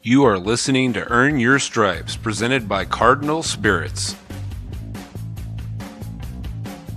You are listening to Earn Your Stripes, presented by Cardinal Spirits.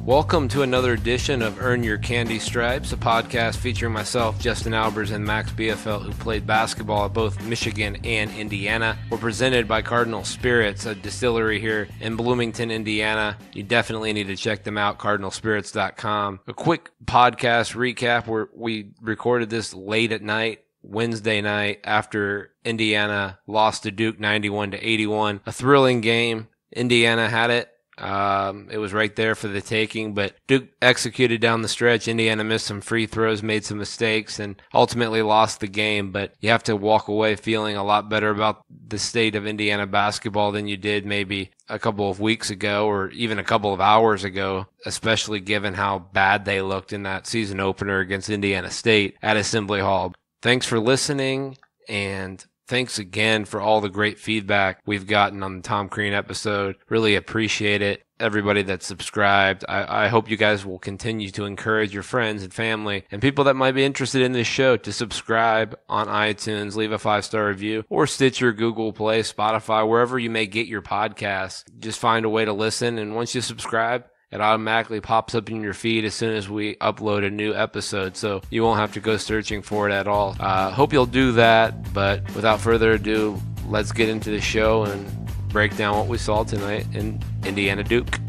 Welcome to another edition of Earn Your Candy Stripes, a podcast featuring myself, Justin Albers, and Max Bielfeldt, who played basketball at both Michigan and Indiana. We're presented by Cardinal Spirits, a distillery here in Bloomington, Indiana. You definitely need to check them out, cardinalspirits.com. A quick podcast recap. We recorded this late at night, Wednesday night, after Indiana lost to Duke 91-81. A thrilling game. Indiana had it. It was right there for the taking, but Duke executed down the stretch. Indiana missed some free throws, made some mistakes, and ultimately lost the game. But you have to walk away feeling a lot better about the state of Indiana basketball than you did maybe a couple of weeks ago or even a couple of hours ago, especially given how bad they looked in that season opener against Indiana State at Assembly Hall. Thanks for listening, and thanks again for all the great feedback we've gotten on the Tom Crean episode. Really appreciate it. Everybody that's subscribed. I hope you guys will continue to encourage your friends and family and people that might be interested in this show to subscribe on iTunes, leave a 5-star review, or Stitcher, Google Play, Spotify, wherever you may get your podcasts. Just find a way to listen, and once you subscribe, it automatically pops up in your feed as soon as we upload a new episode, so you won't have to go searching for it at all. Hope you'll do that, but without further ado, let's get into the show and break down what we saw tonight in Indiana Duke.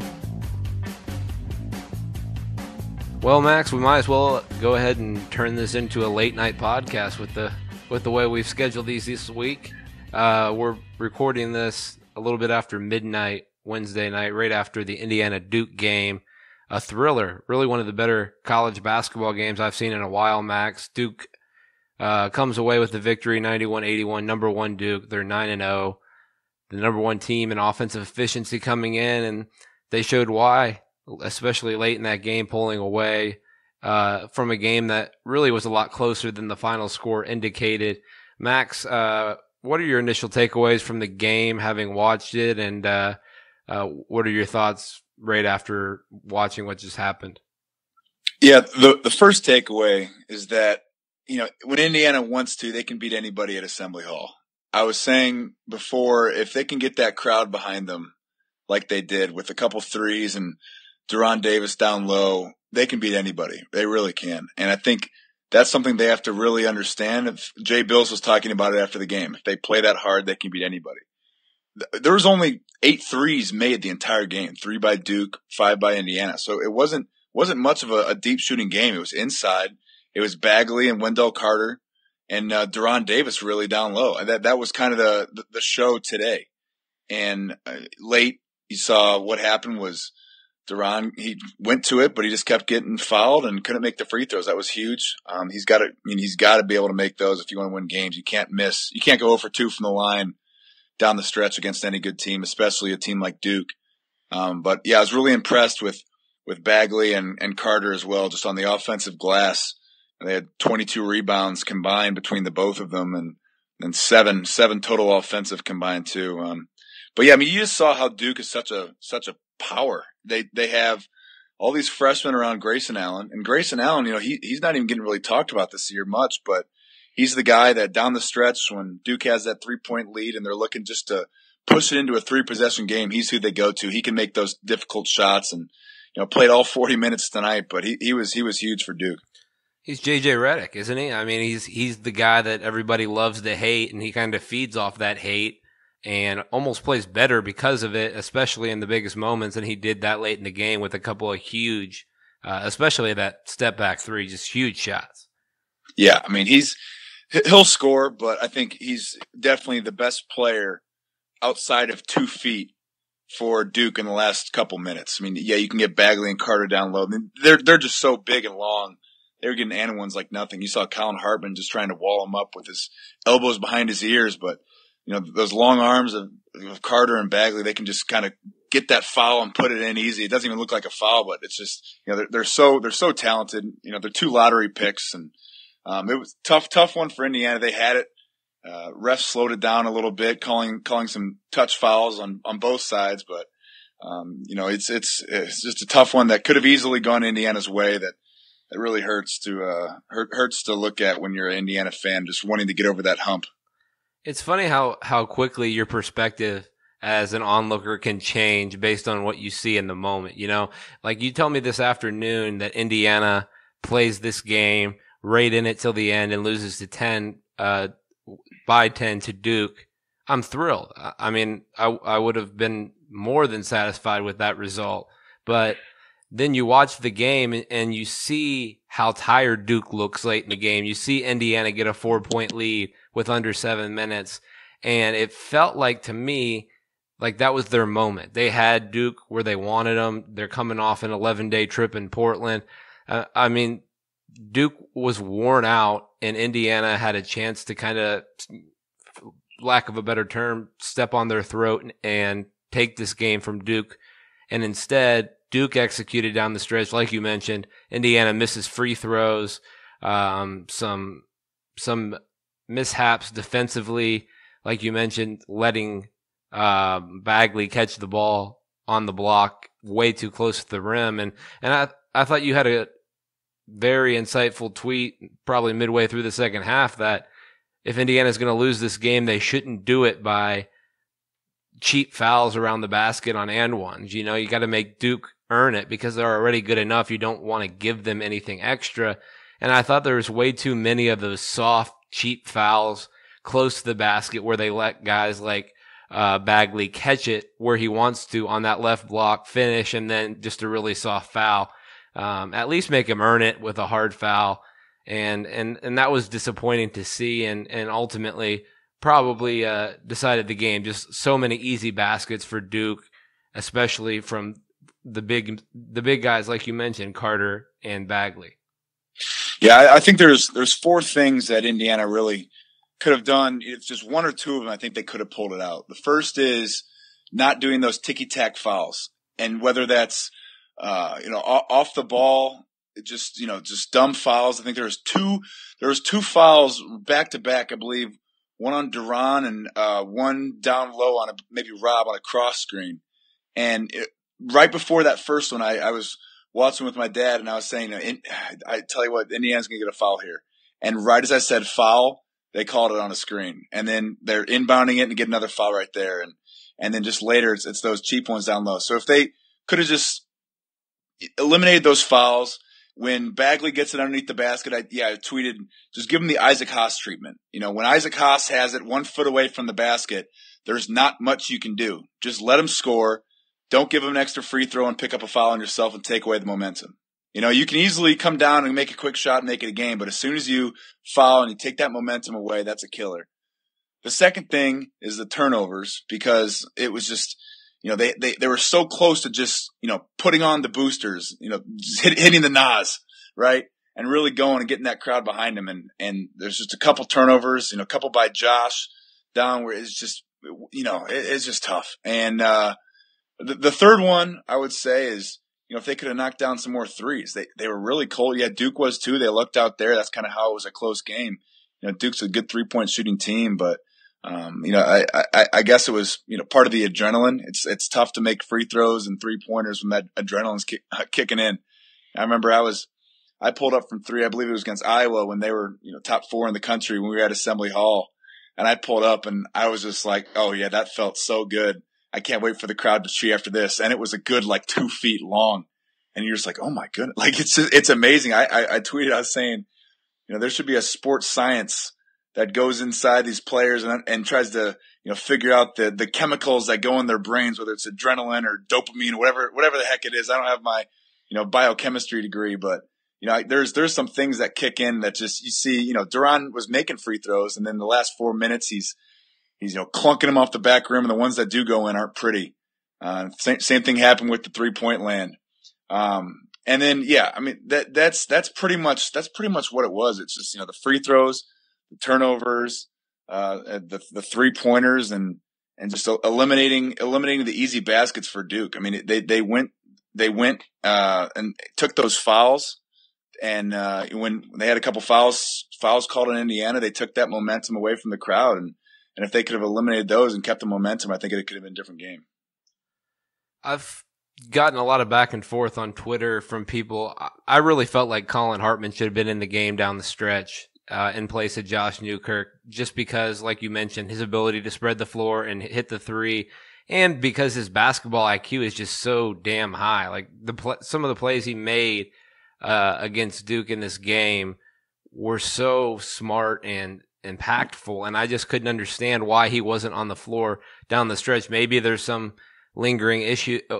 Well, Max, we might as well go ahead and turn this into a late night podcast with the way we've scheduled these this week. We're recording this a little bit after midnight Wednesday night, right after the Indiana Duke game. A thriller, really one of the better college basketball games I've seen in a while, Max. Duke comes away with the victory, 91-81, number one Duke. They're 9-0, the number one team in offensive efficiency coming in, and they showed why, especially late in that game, pulling away from a game that really was a lot closer than the final score indicated. Max, what are your initial takeaways from the game, having watched it, and what are your thoughts right after watching what just happened? Yeah, the first takeaway is that, when Indiana wants to, they can beat anybody at Assembly Hall. I was saying before, if they can get that crowd behind them like they did with a couple threes and Deron Davis down low, they can beat anybody. They really can. And I think that's something they have to really understand. If Jay Bills was talking about it after the game. If they play that hard, they can beat anybody. There was only 8 threes made the entire game, 3 by Duke, 5 by Indiana. So it wasn't much of a deep shooting game. It was inside. It was Bagley and Wendell Carter and Deron Davis really down low. That was kind of the show today. And late, you saw what happened was Deron, he went to it, but he just kept getting fouled and couldn't make the free throws. That was huge. He's got to be able to make those if you want to win games. You can't miss. You can't go 0 for 2 from the line down the stretch against any good team, especially a team like Duke. But yeah, I was really impressed with Bagley and Carter as well, just on the offensive glass. They had 22 rebounds combined between the both of them, and seven total offensive combined too. But yeah, you just saw how Duke is such a power. They have all these freshmen around Grayson Allen, and Grayson Allen, he's not even getting really talked about this year much, but he's the guy that down the stretch when Duke has that 3-point lead and they're looking just to push it into a 3-possession game, he's who they go to. He can make those difficult shots and, played all 40 minutes tonight, but he was huge for Duke. He's J.J. Redick, isn't he? I mean, he's the guy that everybody loves to hate, and he kind of feeds off that hate and almost plays better because of it, especially in the biggest moments, and he did that late in the game with a couple of huge, especially that step-back three, just huge shots. Yeah, he'll score, but I think he's definitely the best player outside of 2 feet for Duke in the last couple minutes. Yeah, you can get Bagley and Carter down low. They're just so big and long. They were getting and ones like nothing. You saw Colin Hartman just trying to wall him up with his elbows behind his ears, but those long arms of Carter and Bagley, they can just kind of get that foul and put it in easy. It doesn't even look like a foul, but it's just they're so talented. They're 2 lottery picks, and it was tough one for Indiana. They had it. Refs slowed it down a little bit, calling some touch fouls on both sides, but it's just a tough one that could have easily gone Indiana's way. That really hurts to look at when you're an Indiana fan, just wanting to get over that hump. It's funny how quickly your perspective as an onlooker can change based on what you see in the moment. You know, like you told me this afternoon that Indiana plays this game right in it till the end and loses to 10, by 10 to Duke. I'm thrilled. I mean, I would have been more than satisfied with that result, but then you watch the game and you see how tired Duke looks late in the game. You see Indiana get a 4-point lead with under 7 minutes. And it felt like to me, like that was their moment. They had Duke where they wanted them. They're coming off an 11-day trip in Portland. I mean, Duke was worn out and Indiana had a chance to kind of, lack of a better term, step on their throat and take this game from Duke. And instead, Duke executed down the stretch, like you mentioned. Indiana misses free throws, some mishaps defensively, like you mentioned, letting Bagley catch the ball on the block way too close to the rim. And I thought you had a very insightful tweet probably midway through the second half that if Indiana's going to lose this game, they shouldn't do it by cheap fouls around the basket on and ones. You know, you got to make Duke earn it because they're already good enough. You don't want to give them anything extra. And I thought there was way too many of those soft, cheap fouls close to the basket where they let guys like Bagley catch it where he wants to on that left block, finish, and then just a really soft foul. At least make him earn it with a hard foul. And that was disappointing to see and ultimately probably decided the game. Just so many easy baskets for Duke, especially from the big guys like you mentioned, Carter and Bagley. Yeah, I think there's four things that Indiana really could have done. It's just one or two of them I think they could have pulled it out. The first is not doing those ticky-tack fouls. And whether that's off the ball, just dumb fouls. I think there was two fouls back to back, I believe, one on Duran and one down low on maybe Rob on a cross screen. And right before that first one, I was watching with my dad and I was saying, I tell you what, Indiana's going to get a foul here. And right as I said foul, they called it on a screen. And then they're inbounding it and get another foul right there. And then just later, it's those cheap ones down low. So if they could have just eliminated those fouls, when Bagley gets it underneath the basket, I tweeted, just give him the Isaac Haas treatment. You know, when Isaac Haas has it 1 foot away from the basket, there's not much you can do. Just let him score. Don't give him an extra free throw and pick up a foul on yourself and take away the momentum. You know, you can easily come down and make a quick shot and make it a game, but as soon as you foul and you take that momentum away, that's a killer. The second thing is the turnovers, because it was just, they were so close to just, putting on the boosters, just hitting the NAS, right? And really going and getting that crowd behind them. And there's just a couple turnovers, a couple by Josh down where it's just, it's just tough. And, the third one I would say is, if they could have knocked down some more threes, they were really cold. Yeah, Duke was too. They looked out there. That's kind of how it was a close game. Duke's a good 3-point shooting team, but I guess it was, part of the adrenaline. It's tough to make free throws and 3-pointers when that adrenaline's kicking in. I remember I pulled up from three. I believe it was against Iowa when they were, top 4 in the country when we were at Assembly Hall, and I pulled up and I was just like, oh yeah, that felt so good. I can't wait for the crowd to cheer after this. And it was a good, 2 feet long. And you're just like, oh my goodness. It's amazing. I tweeted, I was saying, there should be a sports science that goes inside these players and tries to, figure out the chemicals that go in their brains, whether it's adrenaline or dopamine or whatever the heck it is. I don't have my, biochemistry degree, but, there's some things that kick in that just, you see, Duran was making free throws, and then the last 4 minutes, he's clunking them off the back rim, and the ones that do go in aren't pretty. Same thing happened with the 3-point land. And then, yeah, I mean, that's pretty much what it was. It's just, the free throws, the turnovers, the 3-pointers, and just eliminating the easy baskets for Duke. I mean, they went and took those fouls. And, when they had a couple fouls called on Indiana, they took that momentum away from the crowd. And if they could have eliminated those and kept the momentum, I think it could have been a different game. I've gotten a lot of back and forth on Twitter from people. I really felt like Colin Hartman should have been in the game down the stretch. in place of Josh Newkirk, just because, like you mentioned, his ability to spread the floor and hit the three, and because his basketball IQ is just so damn high. Like some of the plays he made against Duke in this game were so smart and impactful, and I just couldn't understand why he wasn't on the floor down the stretch. Maybe there's some lingering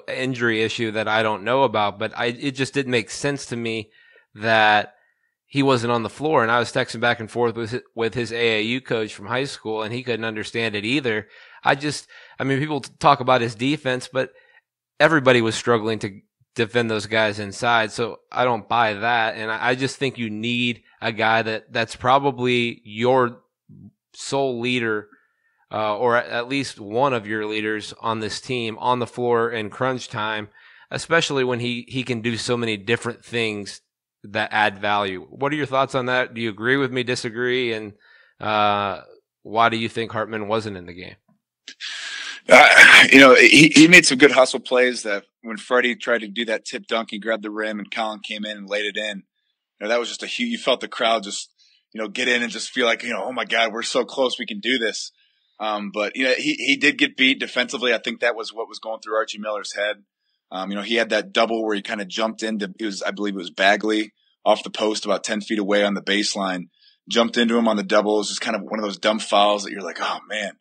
injury issue that I don't know about, but it just didn't make sense to me that he wasn't on the floor. And I was texting back and forth with his AAU coach from high school, and he couldn't understand it either. People talk about his defense, but everybody was struggling to defend those guys inside. So I don't buy that. And I just think you need a guy that's probably your sole leader, or at least one of your leaders on this team on the floor in crunch time, especially when he can do so many different things that add value. What are your thoughts on that? Do you agree with me, disagree? And why do you think Hartman wasn't in the game? He made some good hustle plays that when Freddie tried to do that tip dunk, he grabbed the rim and Colin came in and laid it in. That was just you felt the crowd just, get in and just feel like, oh my God, we're so close. We can do this. But he did get beat defensively. I think that was what was going through Archie Miller's head. He had that double where he kind of jumped into, I believe it was Bagley off the post about 10 feet away on the baseline, jumped into him on the double. It was just kind of one of those dumb fouls that you're like, oh man.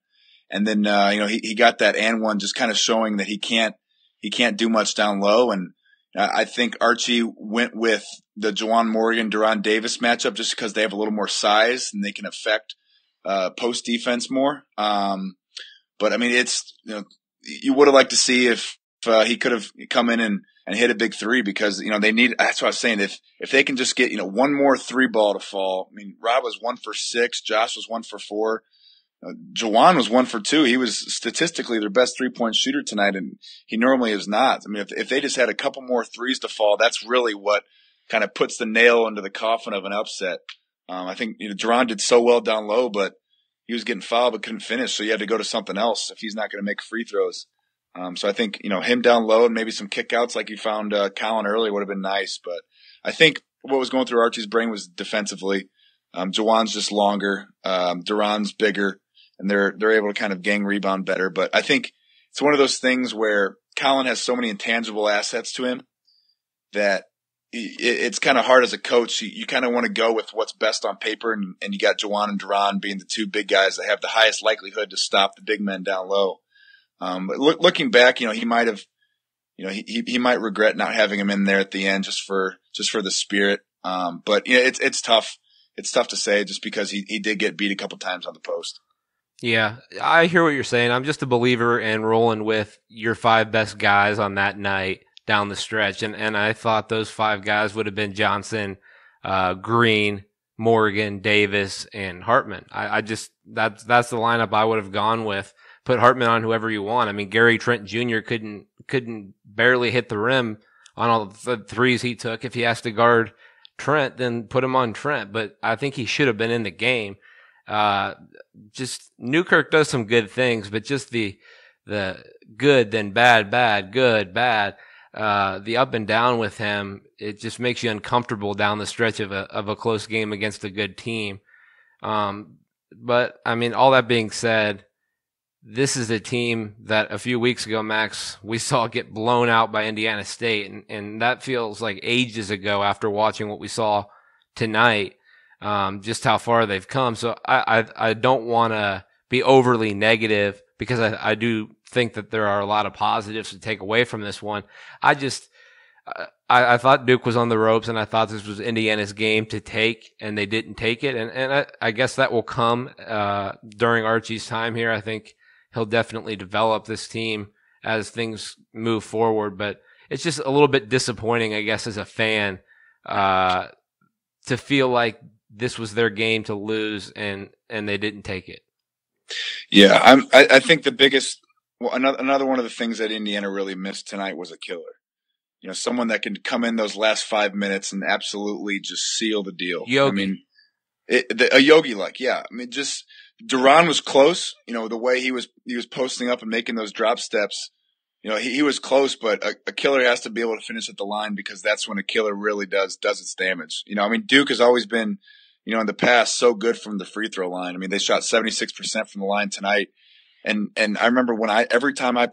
And then, he got that and one just kind of showing that he can't do much down low. And I think Archie went with the Juwan Morgan, Deron Davis matchup just because they have a little more size and they can affect post defense more. But I mean, you would have liked to see if he could have come in and hit a big three because, they need, that's what I was saying. If they can just get, one more three ball to fall. I mean, Rob was 1 for 6. Josh was 1 for 4. Juwan was 1 for 2. He was statistically their best 3-point shooter tonight, and he normally is not. I mean, if they just had a couple more threes to fall, that's really what kind of puts the nail into the coffin of an upset. I think Deron did so well down low, but he was getting fouled but couldn't finish, so you had to go to something else if he's not going to make free throws. So I think him down low and maybe some kickouts like you found Colin earlier would have been nice. But I think what was going through Archie's brain was defensively. Juwan's just longer, Deron's bigger. And they're able to kind of gang rebound better. But I think it's one of those things where Colin has so many intangible assets to him that it's kind of hard as a coach. You kind of want to go with what's best on paper, and you got Juwan and Deron being the two big guys that have the highest likelihood to stop the big men down low. But looking back, he might have, he might regret not having him in there at the end just for the spirit. But it's tough. It's tough to say just because he did get beat a couple times on the post. Yeah, I hear what you're saying. I'm just a believer in rolling with your 5 best guys on that night down the stretch. And I thought those 5 guys would have been Johnson, Green, Morgan, Davis, and Hartman. That's the lineup I would have gone with. Put Hartman on whoever you want. I mean, Gary Trent Jr. couldn't barely hit the rim on all the threes he took. If he has to guard Trent, then put him on Trent. But I think he should have been in the game. Just Newkirk does some good things, but just the good, then bad, good, bad, the up and down with him, it just makes you uncomfortable down the stretch of a close game against a good team. But I mean, all that being said, this is a team that a few weeks ago, Max, we saw get blown out by Indiana State, and that feels like ages ago after watching what we saw tonight. Just how far they've come. So I don't want to be overly negative because I do think that there are a lot of positives to take away from this one. I thought Duke was on the ropes, and I thought this was Indiana's game to take, and they didn't take it. And I guess that will come during Archie's time here. I think he'll definitely develop this team as things move forward. But it's just a little bit disappointing, I guess, as a fan, to feel like this was their game to lose and they didn't take it. Yeah, I think the biggest, another one of the things that Indiana really missed tonight was a killer. Someone that can come in those last 5 minutes and absolutely just seal the deal. Yogi. I mean, a Yogi like, yeah. I mean, just Deron was close. The way he was posting up and making those drop steps. He was close, but a killer has to be able to finish at the line because that's when a killer really does its damage. I mean, Duke has always been, in the past, so good from the free throw line. I mean, they shot 76% from the line tonight. And I remember when every time I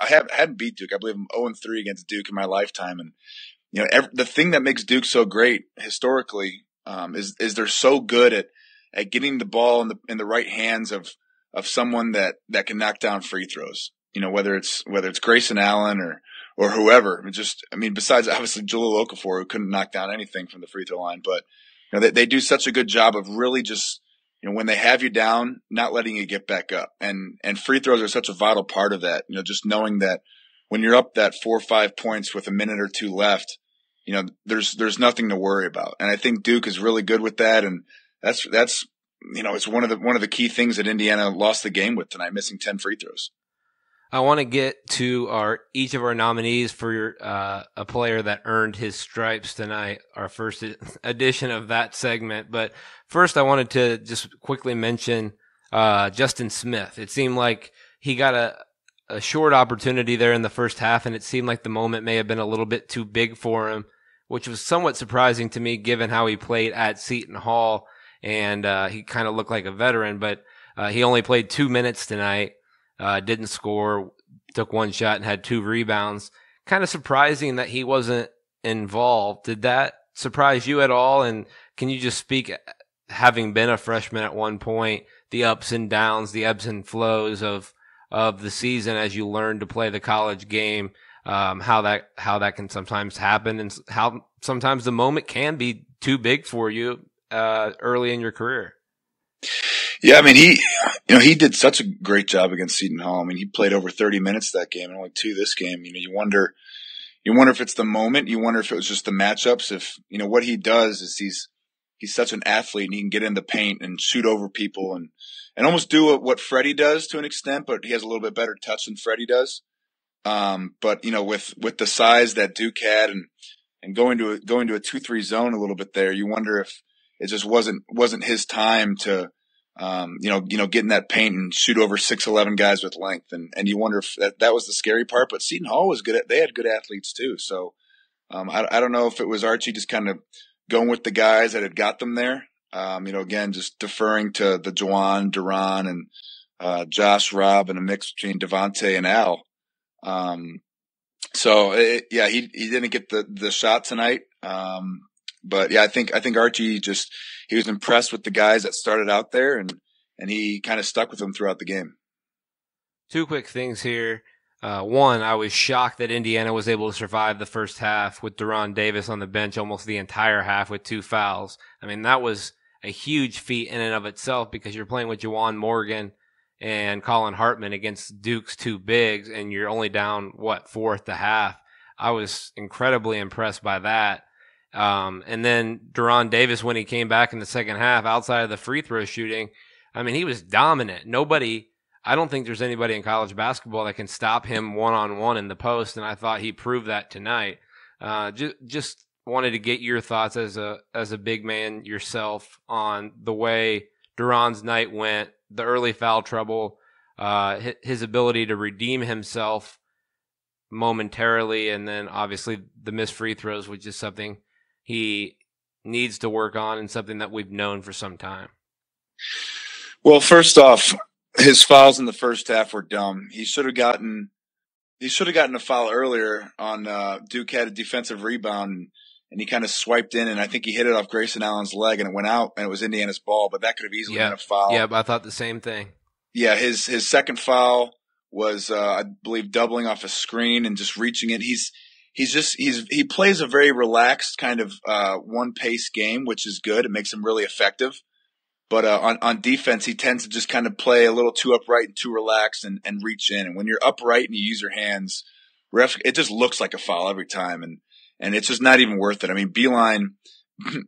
hadn't beat Duke. I believe I'm 0-3 against Duke in my lifetime. And, the thing that makes Duke so great historically, is they're so good at getting the ball in the right hands of someone that can knock down free throws. Whether it's Grayson Allen or whoever. Besides obviously Jahlil Okafor, who couldn't knock down anything from the free throw line, but they do such a good job of really just, when they have you down, not letting you get back up. And free throws are such a vital part of that. Just knowing that when you're up that 4 or 5 points with a minute or two left, there's nothing to worry about. And I think Duke is really good with that. And that's it's one of the key things that Indiana lost the game with tonight, missing 10 free throws. I want to get to each of our nominees for a player that earned his stripes tonight, our first edition of that segment. But first, I wanted to just quickly mention Justin Smith. It seemed like he got a short opportunity there in the first half, and it seemed like the moment may have been a little bit too big for him, which was somewhat surprising to me given how he played at Seton Hall, and he kind of looked like a veteran. But he only played 2 minutes tonight. Didn't score, took one shot and had 2 rebounds. Kind of surprising that he wasn't involved. Did that surprise you at all? And can you just speak, having been a freshman at one point, the ups and downs, the ebbs and flows of the season as you learn to play the college game, how that can sometimes happen, and how sometimes the moment can be too big for you early in your career? Yeah, he did such a great job against Seton Hall. He played over 30 minutes that game and only 2 this game. You wonder if it's the moment. You wonder if it was just the matchups. If, what he does is he's such an athlete, and he can get in the paint and shoot over people and almost do what Freddie does to an extent, but he has a little bit better touch than Freddie does. But with the size that Duke had and going to a 2-3 zone a little bit there, you wonder if it just wasn't his time to get in that paint and shoot over 6'11" guys with length. And you wonder if that was the scary part, but Seton Hall was good they had good athletes too. So, I don't know if it was Archie just kind of going with the guys that had got them there. Again, just deferring to the Juwan, Duran, and Josh, Rob, and a mix between Devontae and Al. He didn't get the shot tonight. But yeah, I think Archie he was impressed with the guys that started out there, and he kind of stuck with them throughout the game. 2 quick things here. One, I was shocked that Indiana was able to survive the first half with Deron Davis on the bench almost the entire half with 2 fouls. That was a huge feat in and of itself, because you're playing with Juwan Morgan and Colin Hartman against Duke's 2 bigs, and you're only down, 4 at the half. I was incredibly impressed by that. And then Deron Davis, when he came back in the second half, outside of the free throw shooting, he was dominant. I don't think there's anybody in college basketball that can stop him one-on-one in the post, and I thought he proved that tonight. Just wanted to get your thoughts as a big man yourself on the way Duran's night went, the early foul trouble, his ability to redeem himself momentarily, and then obviously the missed free throws, which is something he needs to work on and something that we've known for some time. Well, first off, his fouls in the first half were dumb. He should have gotten a foul earlier on Duke had a defensive rebound, and he kind of swiped in, and I think he hit it off Grayson Allen's leg, and it went out, and it was Indiana's ball, but that could have easily been a foul. Yeah, but I thought the same thing. Yeah, his second foul was, I believe, doubling off a screen and just reaching it. He plays a very relaxed kind of one-pace game, which is good. It makes him really effective. But on defense, he tends to just kind of play a little too upright and too relaxed and reach in. And when you're upright and you use your hands, it just looks like a foul every time. And it's just not even worth it. Beeline,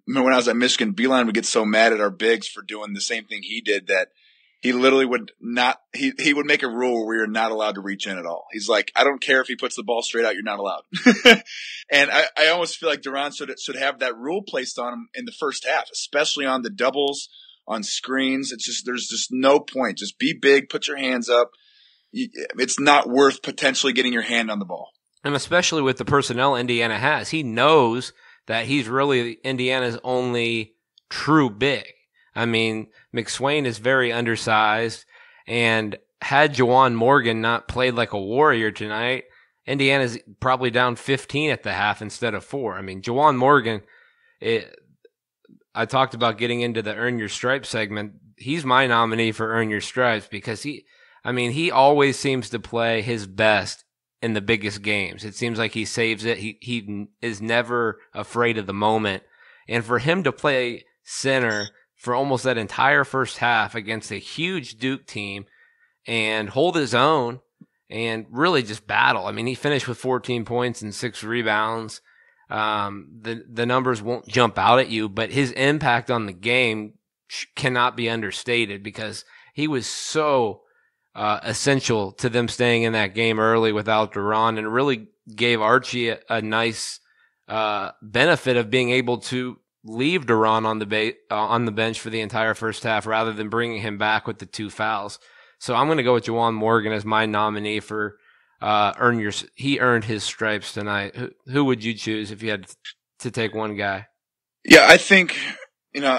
when I was at Michigan, Beeline would get so mad at our bigs for doing the same thing he did that he literally would not – he would make a rule where we were not allowed to reach in at all. He's like, I don't care if he puts the ball straight out, you're not allowed. And I almost feel like Duran should have that rule placed on him in the first half, especially on the doubles, on screens. There's just no point. Just be big, put your hands up. It's not worth potentially getting your hand on the ball. And especially with the personnel Indiana has, he knows that he's really Indiana's only true big. I mean, McSwain is very undersized, and had Juwan Morgan not played like a warrior tonight, Indiana's probably down 15 at the half instead of 4. I mean, Juwan Morgan, I talked about getting into the Earn Your Stripes segment. He's my nominee for Earn Your Stripes because he always seems to play his best in the biggest games. It seems like he saves it. He is never afraid of the moment. And for him to play center for almost that entire first half against a huge Duke team and hold his own and really just battle. I mean, he finished with 14 points and 6 rebounds. The numbers won't jump out at you, but his impact on the game cannot be understated because he was so essential to them staying in that game early without Duran, and really gave Archie a nice benefit of being able to leave Duran on the bench for the entire first half rather than bringing him back with the 2 fouls. So I'm going to go with Juwan Morgan as my nominee for he earned his stripes tonight. Who would you choose if you had to take one guy? Yeah, I think,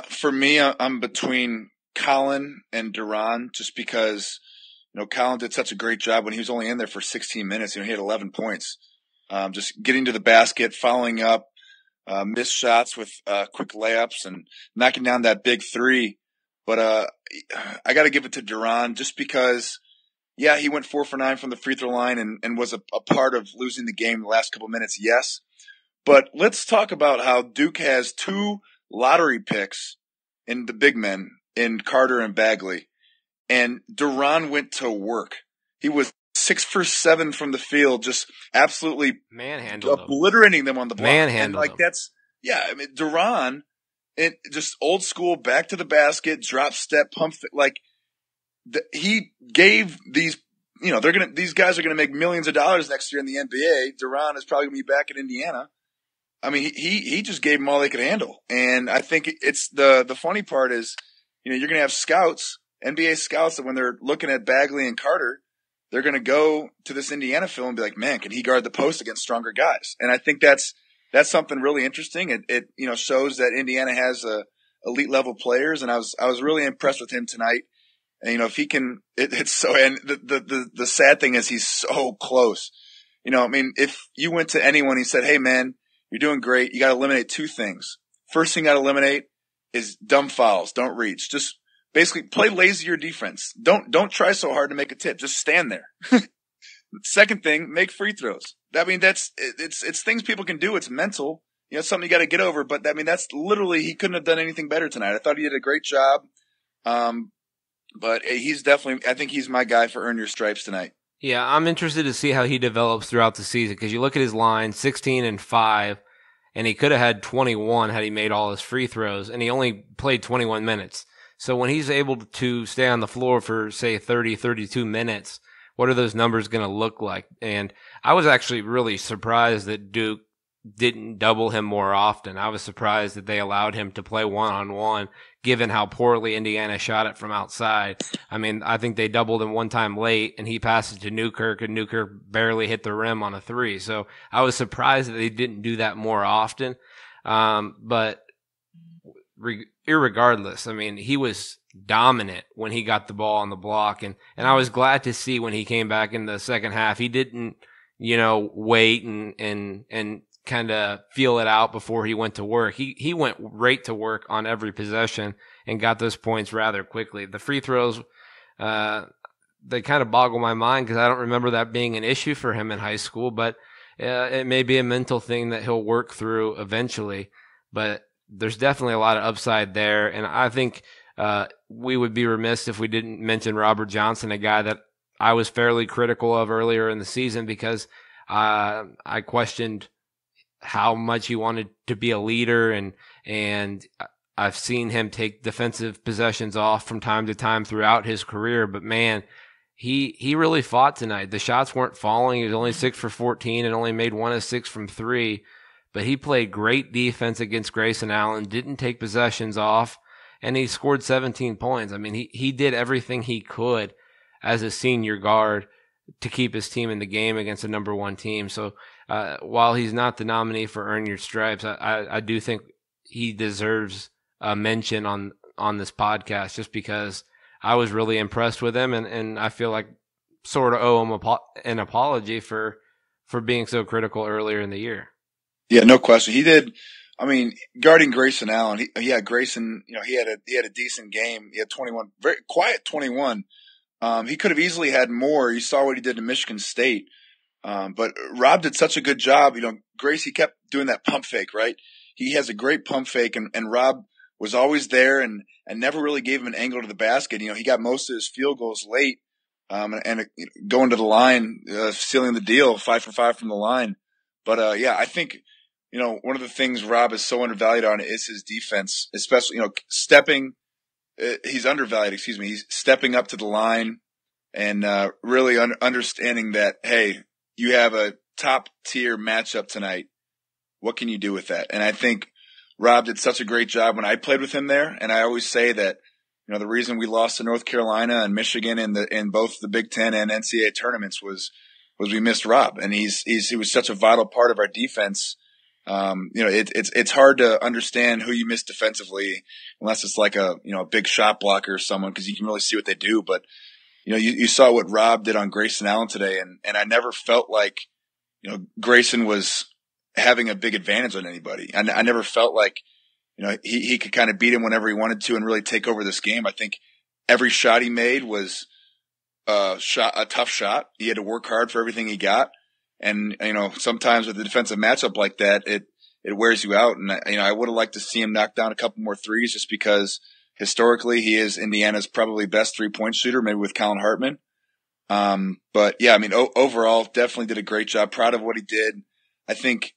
for me, I'm between Colin and Duran just because, Colin did such a great job when he was only in there for 16 minutes. He had 11 points. Just getting to the basket, following up, missed shots with quick layups and knocking down that big 3. But I got to give it to Duran just because, yeah, he went 4 for 9 from the free throw line and was a part of losing the game the last couple minutes, yes. But let's talk about how Duke has 2 lottery picks in the big men in Carter and Bagley. And Duran went to work. He was 6 for 7 from the field, just absolutely obliterating them on the block. Manhandled them. Duran, just old school, back to the basket, drop step, pump, he gave these, these guys are going to make millions of dollars next year in the NBA. Duran is probably going to be back in Indiana. I mean, he just gave them all they could handle. And I think it's the funny part is, you're going to have scouts, NBA scouts, that when they're looking at Bagley and Carter, they're going to go to this Indiana film and be like, man, can he guard the post against stronger guys? And I think that's something really interesting. It shows that Indiana has elite level players. And I was really impressed with him tonight. And, if he can, it's so, and the sad thing is he's so close. If you went to anyone, he said, hey man, you're doing great. You got to eliminate 2 things. First thing you got to eliminate is dumb fouls. Don't reach. Just basically play lazier defense. Don't try so hard to make a tip. Just stand there. Second thing, make free throws. I mean, it's things people can do. It's mental. It's something you got to get over. But I mean, that's literally, he couldn't have done anything better tonight. I thought he did a great job. But he's definitely, I think he's my guy for Earn Your Stripes tonight. Yeah, I'm interested to see how he develops throughout the season because you look at his line, 16 and 5, and he could have had 21 had he made all his free throws, and he only played 21 minutes. So when he's able to stay on the floor for, say, 30, 32 minutes, what are those numbers going to look like? And I was actually really surprised that Duke didn't double him more often. I was surprised that they allowed him to play one-on-one, given how poorly Indiana shot it from outside. I mean, I think they doubled him one time late, and he passed it to Newkirk, and Newkirk barely hit the rim on a 3. So I was surprised that they didn't do that more often. But irregardless, I mean, he was dominant when he got the ball on the block, and I was glad to see when he came back in the second half, he didn't, wait and kind of feel it out before he went to work. He went right to work on every possession and got those points rather quickly. The free throws, they kind of boggle my mind because I don't remember that being an issue for him in high school, but it may be a mental thing that he'll work through eventually. But there's definitely a lot of upside there, and I think we would be remiss if we didn't mention Robert Johnson, a guy that I was fairly critical of earlier in the season because I questioned how much he wanted to be a leader, and I've seen him take defensive possessions off from time to time throughout his career. But man, he really fought tonight. The shots weren't falling. He was only 6 for 14 and only made 1 of 6 from 3. But he played great defense against Grayson Allen, didn't take possessions off, and he scored 17 points. I mean, he did everything he could as a senior guard to keep his team in the game against a number 1 team. So while he's not the nominee for Earn Your Stripes, I do think he deserves mention on this podcast, just because I was really impressed with him, and I feel like sort of owe him an apology for being so critical earlier in the year. Yeah, no question. He did. I mean, guarding Grayson Allen, he had Grayson. He had a decent game. He had 21, very quiet 21. He could have easily had more. You saw what he did to Michigan State. But Rob did such a good job. Grace, he kept doing that pump fake, right? He has a great pump fake, and Rob was always there and never really gave him an angle to the basket. He got most of his field goals late, and going to the line, sealing the deal, 5 for 5 from the line. But, yeah, I think, one of the things Rob is so undervalued on is his defense, especially, he's undervalued, excuse me. He's stepping up to the line and, really understanding that, hey, you have a top tier matchup tonight. What can you do with that? And I think Rob did such a great job when I played with him there. And I always say that, the reason we lost to North Carolina and Michigan in both the Big Ten and NCAA tournaments was we missed Rob. And he was such a vital part of our defense. It's hard to understand who you miss defensively unless it's like a big shot blocker or someone, because you can really see what they do. But, you saw what Rob did on Grayson Allen today, and I never felt like, Grayson was having a big advantage on anybody. I never felt like, he could kind of beat him whenever he wanted to and really take over this game. I think every shot he made was a tough shot. He had to work hard for everything he got. And, sometimes with a defensive matchup like that, it wears you out. And, I would have liked to see him knock down a couple more threes, just because historically he is Indiana's probably best 3-point shooter, maybe with Colin Hartman. But yeah, overall definitely did a great job. Proud of what he did. I think,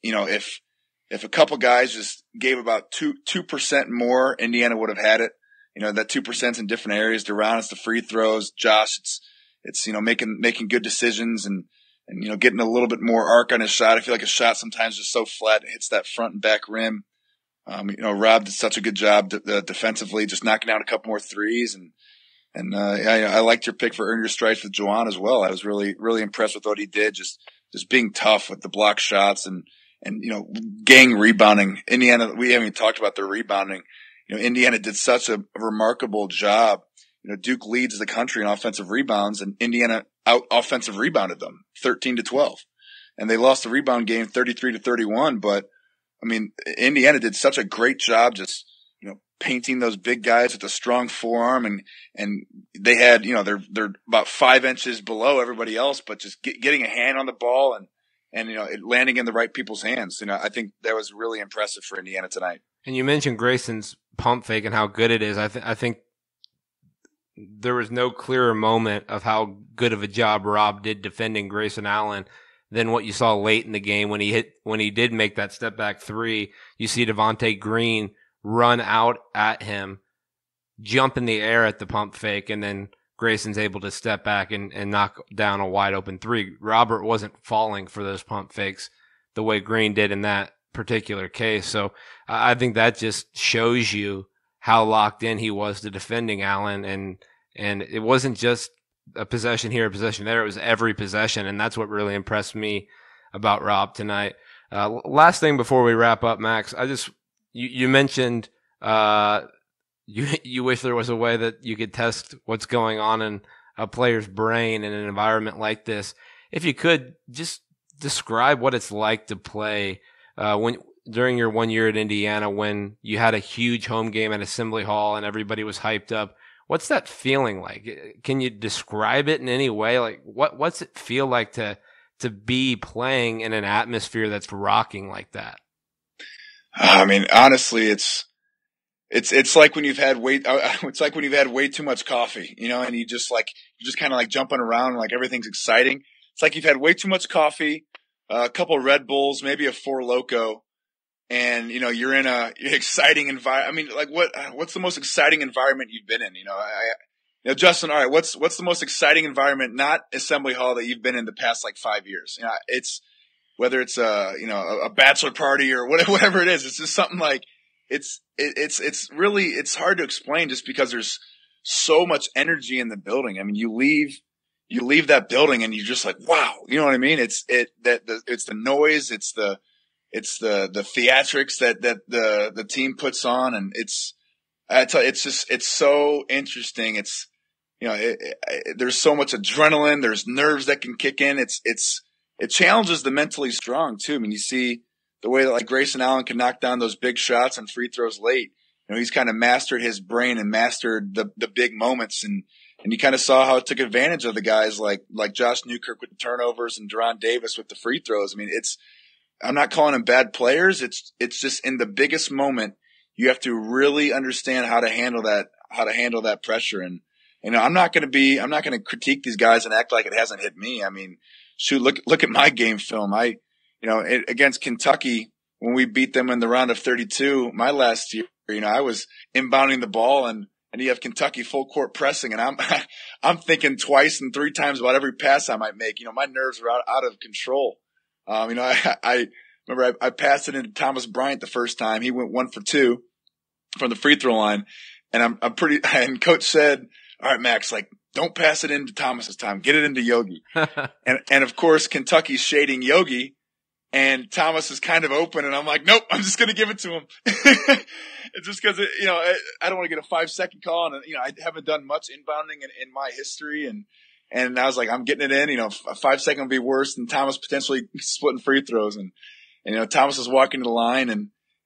if a couple guys just gave about 2% more, Indiana would have had it. That 2% in different areas. Duran, it's the free throws. Josh, it's making good decisions and getting a little bit more arc on his shot. I feel like his shot sometimes is so flat, it hits that front and back rim. Rob did such a good job defensively, just knocking down a couple more threes. And I liked your pick for Earn Your Stripes with Juwan as well. I was really, really impressed with what he did, just being tough with the block shots and gang rebounding. Indiana, we haven't even talked about their rebounding. Indiana did such a remarkable job. Duke leads the country in offensive rebounds, and Indiana out offensive rebounded them 13-12. And they lost the rebound game 33-31. But Indiana did such a great job just, painting those big guys with a strong forearm, and they had, they're about 5 inches below everybody else, but just getting a hand on the ball and it landing in the right people's hands. I think that was really impressive for Indiana tonight. And you mentioned Grayson's pump fake and how good it is. I think there was no clearer moment of how good of a job Rob did defending Grayson Allen than what you saw late in the game when he did make that step back three. You see Devontae Green run out at him, jump in the air at the pump fake, and then Grayson's able to step back and knock down a wide open three. Robert wasn't falling for those pump fakes the way Green did in that particular case. So I think that just shows you how locked in he was to defending Allen. And it wasn't just a possession here, a possession there. It was every possession. And that's what really impressed me about Rob tonight. Last thing before we wrap up, Max, you mentioned, you wish there was a way that you could test what's going on in a player's brain in an environment like this. If you could just describe what it's like to play during your 1 year at Indiana, when you had a huge home game at Assembly Hall and everybody was hyped up. What's that feeling like? Can you describe it in any way? Like what's it feel like to be playing in an atmosphere that's rocking like that? Honestly, it's like when you've had it's like when you've had way too much coffee, and you're just kind of like jumping around and like everything's exciting. It's like you've had way too much coffee, a couple of Red Bulls, maybe a Four Loko, and you're in a exciting environment. What's the most exciting environment you've been in? Justin, all right, what's the most exciting environment, not Assembly Hall, that you've been in the past 5 years? It's whether it's a bachelor party or whatever it is. It's just something like it's hard to explain, just because there's so much energy in the building. You leave that building and you're just like, wow, you know what I mean? It's the noise, it's the theatrics that the team puts on, and it's I tell you, it's so interesting. It's, there's so much adrenaline. There's nerves that can kick in. It challenges the mentally strong too. I mean, you see the way that like Grayson Allen can knock down those big shots and free throws late. He's kind of mastered his brain and mastered the big moments. And you kind of saw how it took advantage of the guys like Josh Newkirk with the turnovers and Deron Davis with the free throws. I mean, I'm not calling them bad players. It's just in the biggest moment, you have to really understand how to handle that pressure. And, I'm not going to critique these guys and act like it hasn't hit me. I mean, shoot, look at my game film. Against Kentucky, when we beat them in the round of 32, my last year, I was inbounding the ball and you have Kentucky full court pressing, and I'm thinking twice and three times about every pass I might make. My nerves are out of control. I remember I passed it into Thomas Bryant the first time. He went 1 for 2 from the free throw line, and and coach said, "All right, Max, like, don't pass it into Thomas this time. Get it into Yogi." and of course, Kentucky's shading Yogi, and Thomas is kind of open, and I'm like, nope, I'm just going to give it to him. It's just because, I don't want to get a 5-second call, and, I haven't done much inbounding in my history, and I was like, I'm getting it in, a 5-second would be worse than Thomas potentially splitting free throws. And Thomas is walking to the line,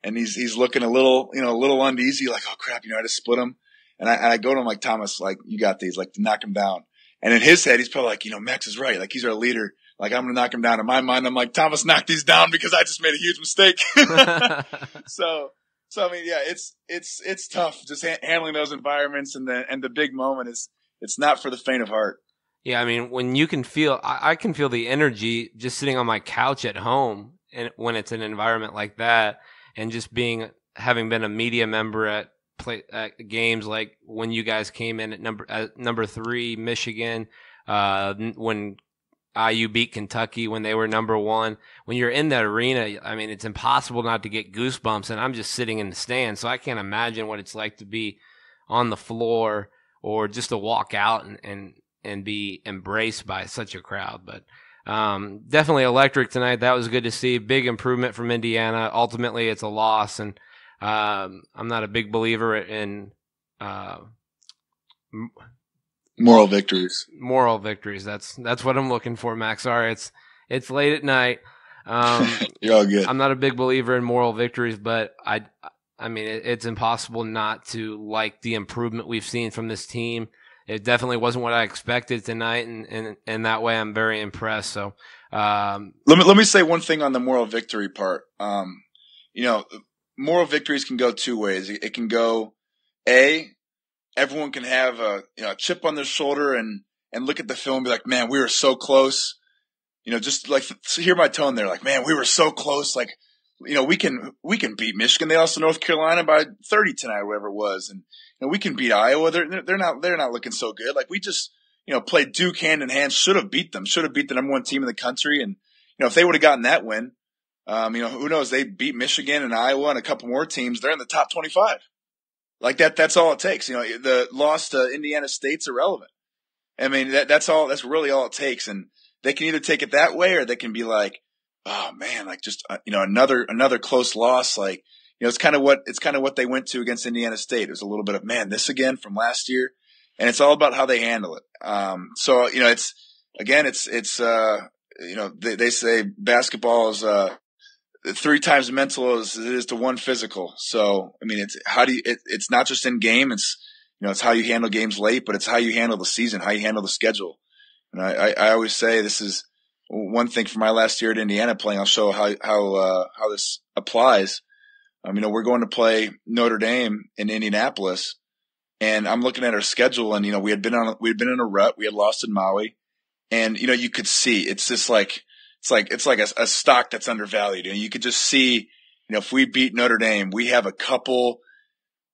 and he's looking a little uneasy, like, oh crap, I just split him. And I go to him like, Thomas, like, you got these, like, knock him down. And in his head, he's probably like, Max is right. Like, he's our leader. Like, I'm going to knock him down. In my mind, I'm like, Thomas, knock these down because I just made a huge mistake. So I mean, yeah, it's tough just handling those environments, and the big moment it's not for the faint of heart. Yeah. I mean, when you can feel, I can feel the energy just sitting on my couch at home, and when it's an environment like that, and just having been a media member at games like when you guys came in at number 3, Michigan, when IU beat Kentucky when they were number 1. When you're in that arena, I mean, it's impossible not to get goosebumps, and I'm just sitting in the stands, so I can't imagine what it's like to be on the floor or just to walk out and be embraced by such a crowd. But definitely electric tonight. That was good to see. Big improvement from Indiana. Ultimately, it's a loss, and I'm not a big believer in moral victories. Moral victories. That's what I'm looking for, Max. Sorry, it's late at night. You're all good. I'm not a big believer in moral victories, but I mean, it's impossible not to like the improvement we've seen from this team. It definitely wasn't what I expected tonight, and that way I'm very impressed. So let me say one thing on the moral victory part. Moral victories can go two ways. It can go, everyone can have a chip on their shoulder and look at the film and be like, man, we were so close. Just like, hear my tone there, like, man, we were so close. Like, we can beat Michigan. They lost to North Carolina by 30 tonight, or whatever it was. And we can beat Iowa. They're not looking so good. Like, we just, played Duke hand in hand, should have beat the number 1 team in the country. And, if they would have gotten that win, who knows? They beat Michigan and Iowa and a couple more teams. They're in the top 25. Like that's all it takes. The loss to Indiana State's irrelevant. I mean, that's really all it takes. And they can either take it that way, or they can be like, oh man, like just, another close loss. Like, it's kind of what they went to against Indiana State. It was a little bit of, man, this again from last year. And it's all about how they handle it. So, they say basketball is, 3 times mental as it is to 1 physical. So, I mean, it's not just in game. It's, it's how you handle games late, but it's how you handle the season, how you handle the schedule. And I always say this is one thing from my last year at Indiana playing. I'll show how this applies. We're going to play Notre Dame in Indianapolis, and I'm looking at our schedule, and, we had been in a rut. We had lost in Maui, and, you could see it's just like, it's like a stock that's undervalued. And you could just see, if we beat Notre Dame, we have a couple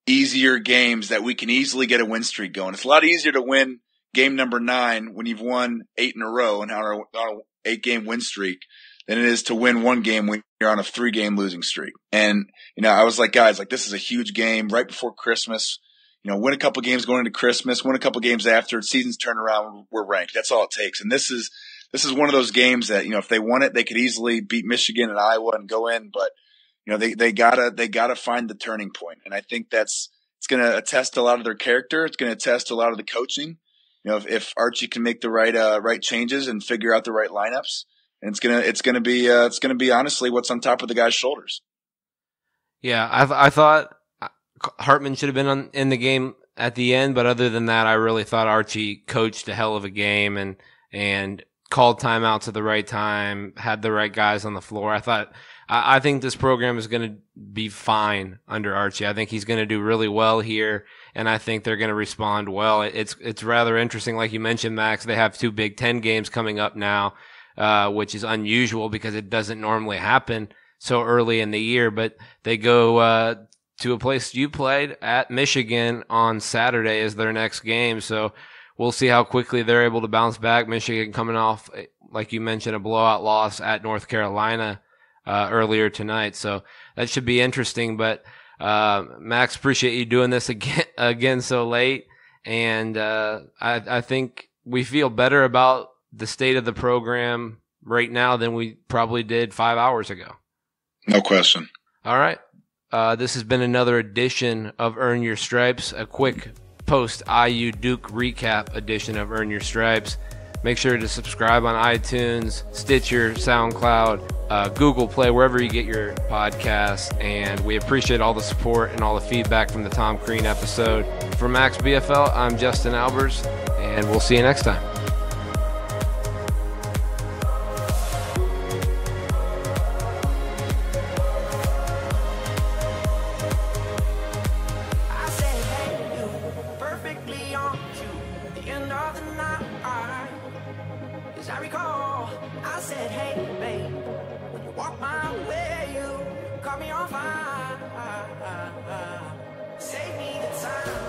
easier games that we can easily get a win streak going. It's a lot easier to win game number 9 when you've won 8 in a row and on a 8-game win streak than it is to win 1 game when you're on a 3-game losing streak. And, I was like, guys, like, this is a huge game right before Christmas. Win a couple games going into Christmas, win a couple games after, season's turn around, we're ranked. That's all it takes. And this is one of those games that, if they won it, they could easily beat Michigan and Iowa and go in. But, they gotta find the turning point. And I think it's It's going to attest to a lot of their character. It's going to attest to a lot of the coaching. You know, if Archie can make the right changes and figure out the right lineups, and it's going to be honestly what's on top of the guy's shoulders. Yeah, I thought Hartman should have been in the game at the end, but other than that, I really thought Archie coached a hell of a game and called timeouts at the right time, had the right guys on the floor. I think this program is going to be fine under Archie. I think he's going to do really well here, and I think they're going to respond well. It's rather interesting, like you mentioned, Max. They have 2 Big Ten games coming up now, which is unusual because it doesn't normally happen so early in the year. But they go to a place you played at Michigan on Saturday as their next game. So we'll see how quickly they're able to bounce back. Michigan coming off, like you mentioned, a blowout loss at North Carolina earlier tonight. So that should be interesting. But Max, appreciate you doing this again so late. And I think we feel better about the state of the program right now than we probably did 5 hours ago. No question. All right. This has been another edition of Earn Your Stripes, a quick post-IU Duke recap edition of Earn Your Stripes. Make sure to subscribe on iTunes, Stitcher, SoundCloud, Google Play, wherever you get your podcasts. And we appreciate all the support and all the feedback from the Tom Crean episode. For Max BFL, I'm Justin Albers, and we'll see you next time. I recall, I said, hey, babe, when you walk my way, you caught me on fire. Save me the time.